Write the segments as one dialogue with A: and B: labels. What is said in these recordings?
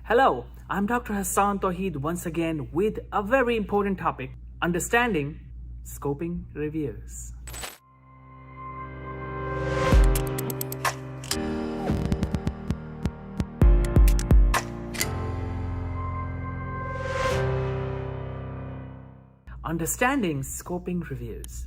A: Hello, I'm Dr. Hassan Tawheed once again with a very important topic, understanding scoping reviews. Understanding scoping reviews.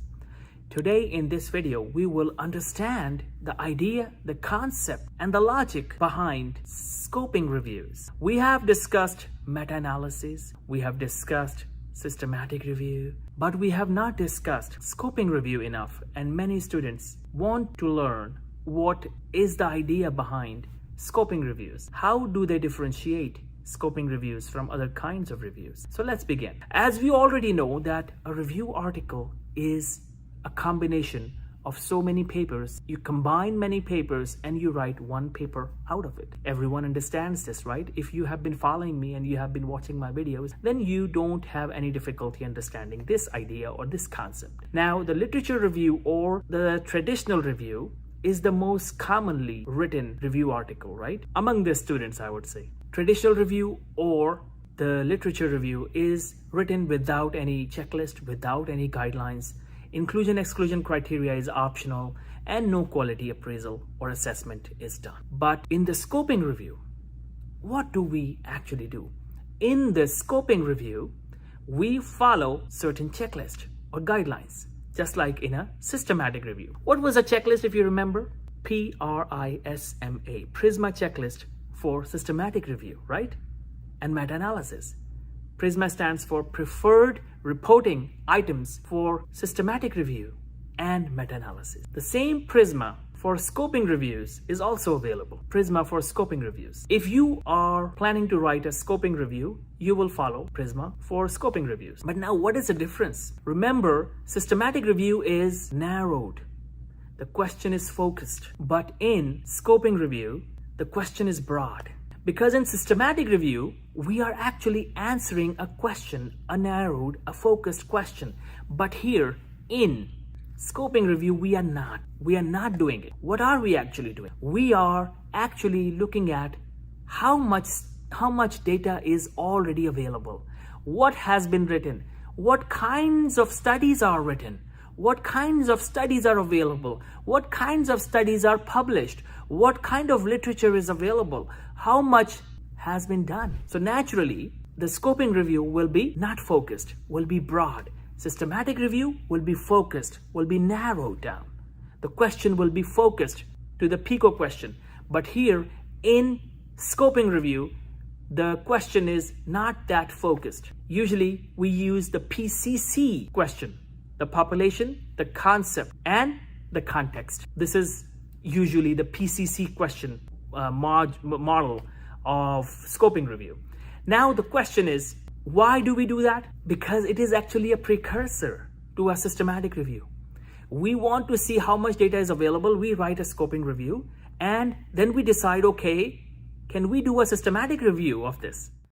A: Today in this video, we will understand the idea, the concept, and the logic behind scoping reviews. We have discussed meta-analysis, we have discussed systematic review, but we have not discussed scoping review enough, and many students want to learn what is the idea behind scoping reviews. How do they differentiate scoping reviews from other kinds of reviews? So let's begin. As we already know that a review article is a combination of so many papers. You combine many papers and you write one paper out of it. Everyone understands this, right? If you have been following me and you have been watching my videos, then you don't have any difficulty understanding this idea or this concept. Now, the literature review or the traditional review is the most commonly written review article, right? Among the students, I would say. Traditional review or the literature review is written without any checklist, without any guidelines. Inclusion-exclusion criteria is optional and no quality appraisal or assessment is done. But in the scoping review, what do we actually do? In the scoping review, we follow certain checklist or guidelines, just like in a systematic review. What was a checklist if you remember? PRISMA, PRISMA checklist for systematic review, right? And meta-analysis. PRISMA stands for Preferred Reporting Items for Systematic Review and Meta-Analysis. The same PRISMA for scoping reviews is also available. PRISMA for scoping reviews. If you are planning to write a scoping review, you will follow PRISMA for scoping reviews. But now what is the difference? Remember, systematic review is narrowed. The question is focused. But in scoping review, the question is broad. Because in systematic review, we are actually answering a question, a narrowed, a focused question. But here in scoping review, we are not doing it. What are we actually doing? We are actually looking at how much data is already available, what has been written, what kinds of studies are written, what kinds of studies are available, what kinds of studies are published, what kind of literature is available, how much has been done. So naturally, the scoping review will be not focused, will be broad. Systematic review will be focused, will be narrowed down. The question will be focused to the PICO question. But here in scoping review, the question is not that focused. Usually we use the PCC question, the population, the concept, and the context. This is usually the PCC question model of scoping review. Now the question is, why do we do that? Because it is actually a precursor to a systematic review. We want to see how much data is available. We write a scoping review and then we decide, okay, can we do a systematic review of this?